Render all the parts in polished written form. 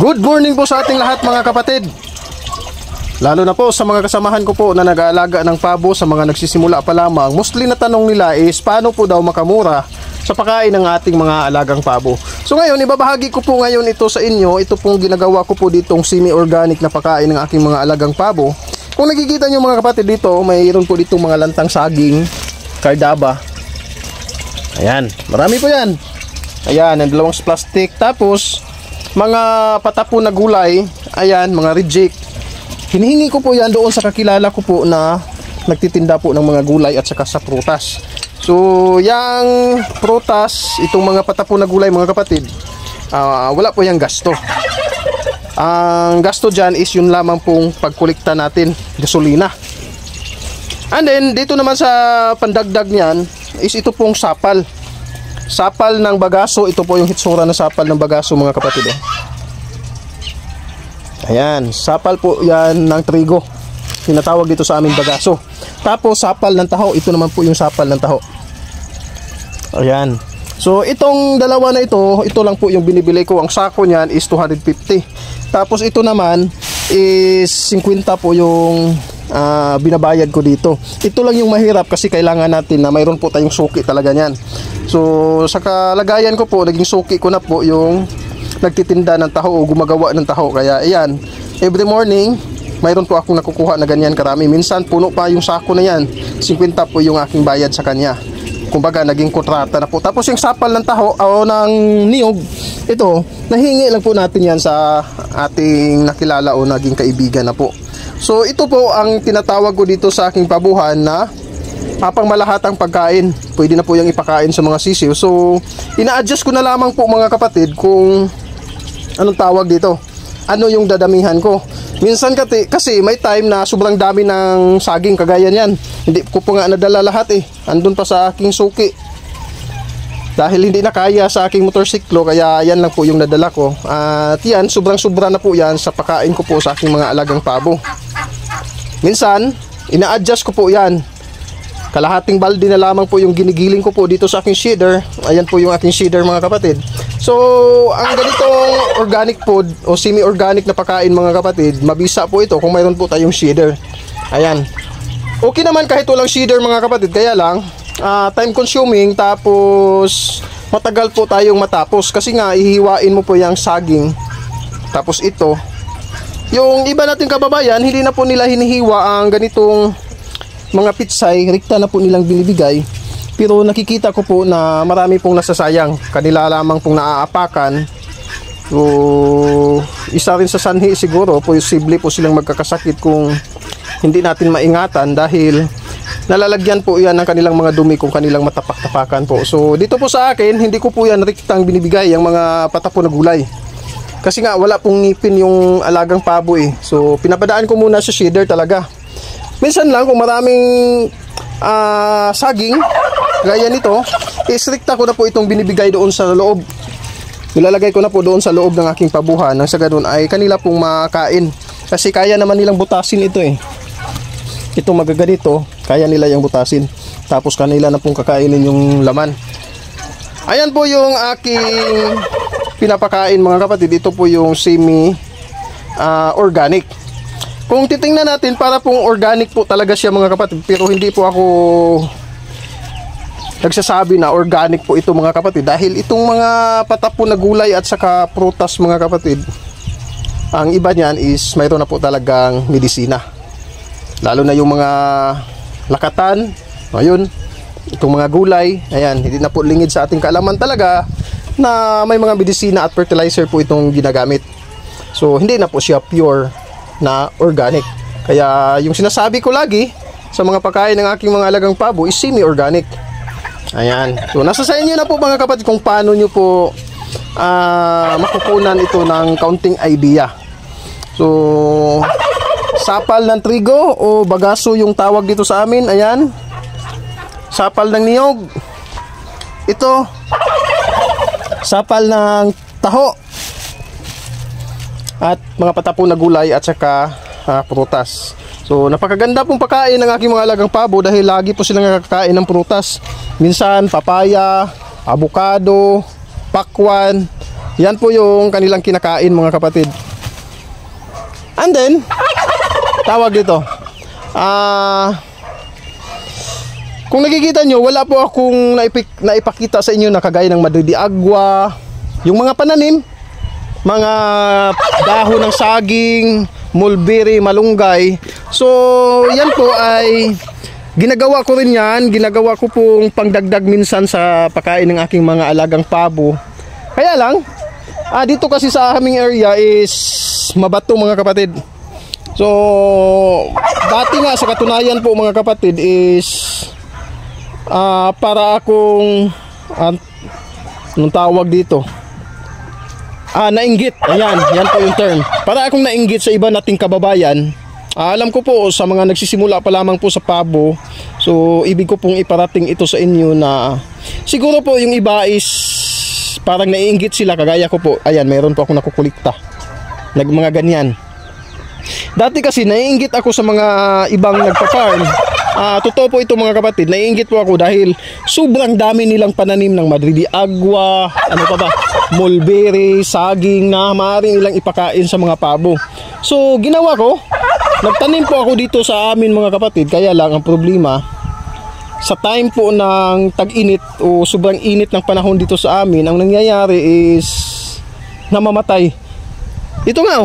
Good morning po sa ating lahat mga kapatid. Lalo na po sa mga kasamahan ko po na nag-aalaga ng pabo sa mga nagsisimula pa lamang. Mostly na tanong nila is paano po daw makamura sa pagkain ng ating mga alagang pabo. So ngayon ibabahagi ko po ngayon ito sa inyo. Ito pong ginagawa ko po ditong semi-organic na pagkain ng aking mga alagang pabo. Kung nakikita nyo mga kapatid dito, mayroon po ditong mga lantang saging, kardaba. Ayan, marami po yan. Ayan, ang dalawang plastic. Tapos mga patapon na gulay. Ayan, mga reject. Hinihingi ko po yan doon sa kakilala ko po na nagtitinda po ng mga gulay at saka sa prutas. So, yung prutas, itong mga patapon na gulay mga kapatid, wala po yung gasto. Ang gasto dyan is yun lamang pong pagkolekta natin, gasolina. And then, dito naman sa pandagdag niyan, is ito pong sapal. Sapal ng bagaso, ito po yung hitsura na sapal ng bagaso mga kapatid. Ayan, sapal po yan ng trigo. Tinatawag dito sa amin bagaso. Tapos sapal ng taho, ito naman po yung sapal ng taho. Ayan. So itong dalawa na ito lang po yung binibili ko. Ang sako niyan is 250. Tapos ito naman is 50 po yung binabayad ko dito. Ito lang yung mahirap kasi kailangan natin na mayroon po tayong suki talaga niyan. So sa kalagayan ko po, naging suki ko na po yung nagtitinda ng taho o gumagawa ng taho. Kaya ayan, every morning mayroon po akong nakukuha na ganyan karami. Minsan puno pa yung sako na yan. 50 po yung aking bayad sa kanya. Kumbaga naging kontrata na po. Tapos yung sapal ng taho o ng niyog, ito nahingi lang po natin yan sa ating nakilala o naging kaibigan na po. So ito po ang tinatawag ko dito sa aking pabuhan na pangmalahatang pagkain. Pwede na po yung ipakain sa mga sisiw. So ina-adjust ko na lamang po mga kapatid kung anong tawag dito, ano yung dadamihan ko. Minsan kasi may time na sobrang dami ng saging kagaya niyan. Hindi ko po nga nadala lahat andun pa sa aking suki. Dahil hindi na kaya sa aking motorsiklo, kaya yan lang po yung nadala ko. At yan, sobrang-sobra na po yan sa pakain ko po sa aking mga alagang pabo. Minsan, ina-adjust ko po yan. Kalahating balde na lamang po yung ginigiling ko po dito sa aking sheeder. Ayan po yung aking sheeder mga kapatid. So, ang ganitong organic food o semi-organic na pagkain mga kapatid, mabisa po ito kung mayroon po tayong sheeder. Ayan. Okay naman kahit walang sheeder mga kapatid, kaya lang time consuming, tapos matagal po tayong matapos kasi nga ihiwain mo po yung saging. Tapos ito, yung iba nating kababayan, hindi na po nila hinihiwa ang ganitong mga pitsay, rikta na po nilang binibigay. Pero nakikita ko po na marami pong nasasayang. Kanila lamang pong naaapakan. So, isa rin sa sanhi siguro, posible po silang magkakasakit kung hindi natin maingatan dahil nalalagyan po yan ng kanilang mga dumi kung kanilang matapak-tapakan po. So, dito po sa akin, hindi ko po yan riktang binibigay ang mga patapon na gulay. Kasi nga, wala pong ngipin yung alagang pabo So, pinapadaan ko muna sa sheeder talaga. Minsan lang kung maraming saging gaya nito, istrikta ko na po itong binibigay doon sa loob. Nilalagay ko na po doon sa loob ng aking pabuhan nang sa ganun ay kanila pong makain. Kasi kaya naman nilang butasin ito Ito magaganito, kaya nila yung butasin. Tapos kanila na pong kakainin yung laman. Ayan po yung aking pinapakain mga kapatid. Ito po yung semi organic. Kung titingnan natin, para pong organic po talaga siya mga kapatid. Pero hindi po ako nagsasabi na organic po ito mga kapatid. Dahil itong mga patapon na gulay at saka prutas mga kapatid, ang iba niyan is mayroon na po talagang medisina. Lalo na yung mga lakatan, ayun, itong mga gulay, ayan, hindi na po lingid sa ating kaalaman talaga na may mga medisina at fertilizer po itong ginagamit. So hindi na po siya pure na organic. Kaya yung sinasabi ko lagi sa mga pagkain ng aking mga alagang pabo is semi-organic. Ayan. So nasa sa inyo na po mga kapatid kung paano nyo po makukunan ito ng kaunting idea. So sapal ng trigo o bagaso yung tawag dito sa amin. Ayan. Sapal ng niyog. Ito. Sapal ng taho. At mga patapon na gulay at saka prutas. So napakaganda pong pagkain ng aking mga alagang pabo dahil lagi po silang nakakain ng prutas. Minsan papaya, avocado, pakwan, Yan po yung kanilang kinakain mga kapatid. And then, tawag dito. Kung nakikita nyo, wala po akong naipakita sa inyo na kagaya ng Madrid de Agua, yung mga pananim, mga dahon ng saging, mulberry, malunggay. So, yan po ay ginagawa ko rin yan. Ginagawa ko pong pangdagdag minsan sa pagkain ng aking mga alagang pabo. Kaya lang, dito kasi sa aming area is mabato mga kapatid. So, dati nga sa katunayan po mga kapatid is para akong anong tawag dito? Nainggit. Ayan, yan po yung term. Para akong nainggit sa iba nating kababayan. Alam ko po sa mga nagsisimula pa lamang po sa pabo. So, ibig ko pong iparating ito sa inyo na siguro po yung iba is parang naiinggit sila kagaya ko po. Ayan, mayroon po akong nakukulikta. Mga ganyan. Dati kasi naiinggit ako sa mga ibang nagpa-farm. Totoo po ito mga kapatid, naiinggit po ako dahil sobrang dami nilang pananim ng Madrid de Agua, ano pa ba, mulberry, saging na maaaring nilang ipakain sa mga pabo. So ginawa ko, nagtanim po ako dito sa amin mga kapatid. Kaya lang ang problema, sa time po ng tag-init o sobrang init ng panahon dito sa amin, ang nangyayari is namamatay. Ito nga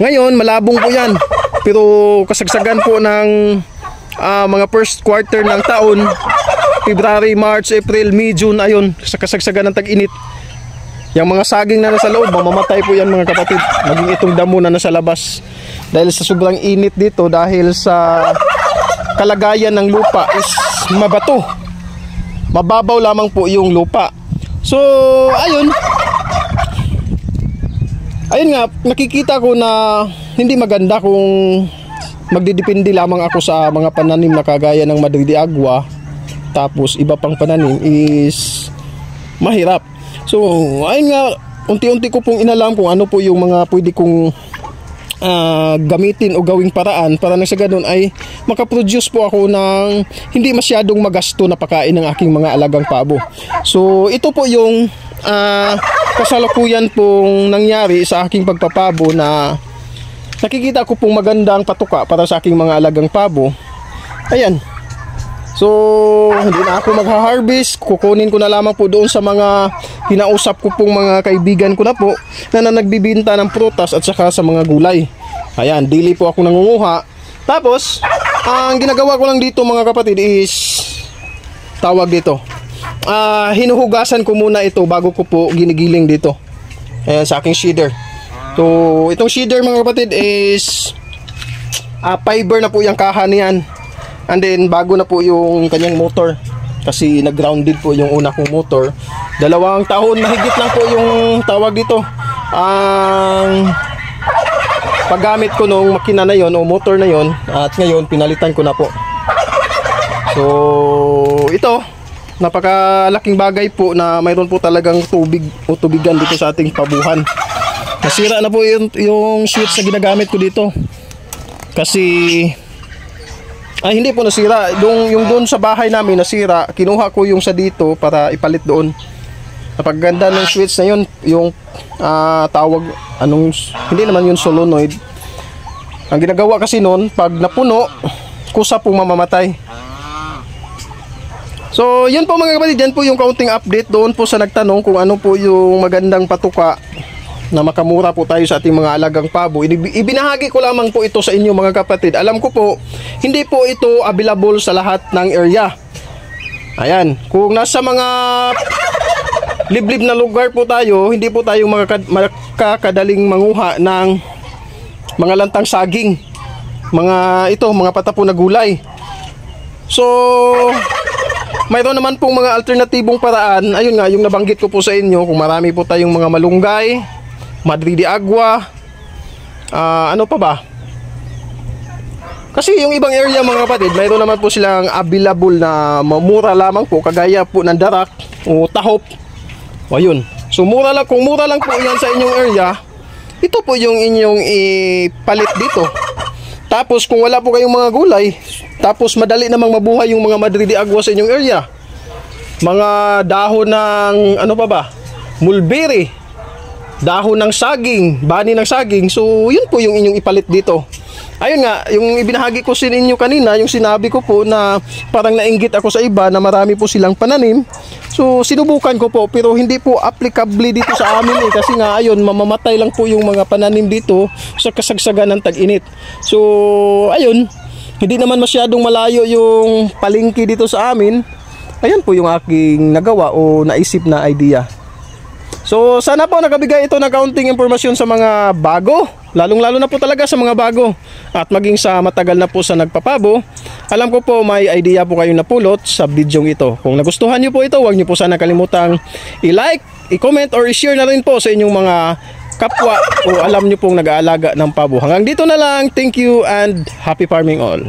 ngayon malabong po yan, pero kasagsagan po ng mga first quarter ng taon, February, March, April, May, June, ayun, sa kasagsagan ng tag-init, yung mga saging na nasa loob, mamamatay po yan mga kapatid. Maging itong damo na nasa labas dahil sa sobrang init dito, dahil sa kalagayan ng lupa is mabato, mababaw lamang po yung lupa. So ayun nga, nakikita ko na hindi maganda kung magdidepende lamang ako sa mga pananim na kagaya ng Madrid de Agua, tapos iba pang pananim is mahirap. So ayun nga, unti-unti ko pong inalam kung ano po yung mga pwede kong gamitin o gawing paraan para na sa ganun ay makaproduce po ako ng hindi masyadong magasto na pagkain ng aking mga alagang pabo. So ito po yung kasalukuyan pong nangyari sa aking pagpapabo, na nakikita ko pong magandang patuka para sa aking mga alagang pabo. Ayan. So, hindi na ako magha-harvest. Kukunin ko na lamang po doon sa mga kinausap ko pong mga kaibigan ko na po na nagbibinta ng prutas at saka sa mga gulay. Ayan, daily po ako nangunguha. Tapos, ang ginagawa ko lang dito mga kapatid is tawag dito. Hinuhugasan ko muna ito bago ko po ginigiling dito. Ayan, sa aking shedder. So, itong shedder mga kapatid is fiber na po yung kaha niyan. And then, bago na po yung kanyang motor. Kasi nag-grounded po yung una kong motor. 2 taon, mahigit lang po yung tawag dito. Ang paggamit ko nung makina na yon o motor na yon. At ngayon, pinalitan ko na po. So, ito, napakalaking bagay po na mayroon po talagang tubig o tubigan dito sa ating pabuhan. Nasira na po yung switch na ginagamit ko dito. Kasi hindi po nasira. Yung doon sa bahay namin nasira. Kinuha ko yung sa dito para ipalit doon. Napaganda ng switch na yun. Yung tawag, hindi naman yung solenoid. Ang ginagawa kasi noon, pag napuno, kusa pong mamamatay. So yun po mga kapatid, yan po yung kaunting update doon po sa nagtanong kung ano po yung magandang patuka na makamura po tayo sa ating mga alagang pabo. Ibinahagi ko lamang po ito sa inyo mga kapatid. Alam ko po, hindi po ito available sa lahat ng area. Ayan, kung nasa mga liblib na lugar po tayo, hindi po tayo makakadaling manguha ng mga lantang saging, mga patapo na gulay. So mayroon naman pong mga alternatibong paraan. Ayun nga, yung nabanggit ko po sa inyo, kung marami po tayong mga malunggay, Madrid de Agua, ano pa ba? Kasi yung ibang area mga kapatid, mayroon naman po silang available na mura lamang po, kagaya po ng darak o tahop. O yun. So mura lang, kung mura lang po yan sa inyong area, ito po yung inyong ipalit dito. Tapos kung wala po kayong mga gulay, tapos madali namang mabuhay yung mga Madrid de Agua sa inyong area. Mga dahon ng ano pa ba? Mulberry. dahon ng saging, bani ng saging. So yun po yung inyong ipalit dito. Ayun nga, yung ibinahagi ko sa inyo kanina, yung sinabi ko po na parang nainggit ako sa iba na marami po silang pananim. So sinubukan ko po pero hindi po applicable dito sa amin kasi nga ayun, mamamatay lang po yung mga pananim dito sa kasagsagan ng tag-init. So ayun, hindi naman masyadong malayo yung palengke dito sa amin. Ayan po yung aking nagawa o naisip na idea. So sana po nakabigay ito ng kaunting impormasyon sa mga bago, lalong-lalo na po talaga sa mga bago at maging sa matagal na po sa nagpapabo. Alam ko po may idea po kayong napulot sa video ito. Kung nagustuhan nyo po ito, huwag nyo po sana kalimutang i-like, i-comment or i-share na rin po sa inyong mga kapwa o alam nyo pong nag-aalaga ng pabo. Hanggang dito na lang, thank you and happy farming all.